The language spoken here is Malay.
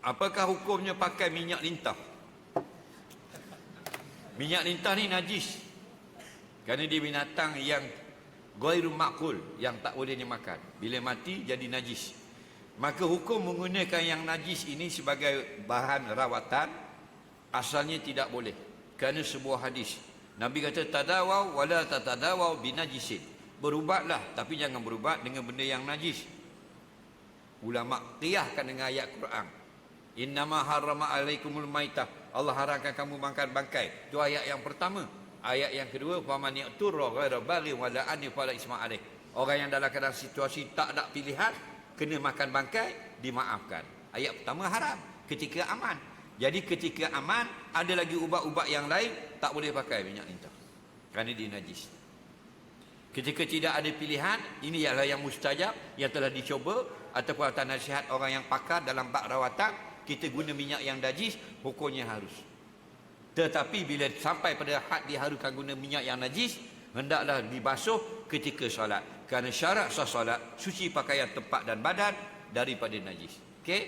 Apakah hukumnya pakai minyak lintah? Minyak lintah ni najis. Kerana dia binatang yang ghairu ma'kul, yang tak boleh dimakan. Bila mati jadi najis. Maka hukum menggunakan yang najis ini sebagai bahan rawatan asalnya tidak boleh. Kerana sebuah hadis. Nabi kata tadawau wala tatadawau binajisin. Berubatlah tapi jangan berubat dengan benda yang najis. Ulama qiyahkan dengan ayat Quran. Innama harrama alaikumul maitah. Allah haramkan kamu makan bangkai. Itu ayat yang pertama. Ayat yang kedua, faman ya'turra ghaira baghin wala ani fala isma alaih. Orang yang dalam keadaan situasi tak ada pilihan, kena makan bangkai, dimaafkan. Ayat pertama haram ketika aman. Jadi ketika aman, ada lagi ubat-ubat yang lain tak boleh pakai minyak lintah. Kerana dia najis. Ketika tidak ada pilihan, ini ialah yang mustajab, yang telah dicoba ataupun atas nasihat orang yang pakar dalam bab rawatan, kita guna minyak yang najis, hukumnya harus. Tetapi bila sampai pada had diharukan guna minyak yang najis, hendaklah dibasuh ketika solat. Kerana syarat sah solat, suci pakaian tempat dan badan daripada najis. Okey?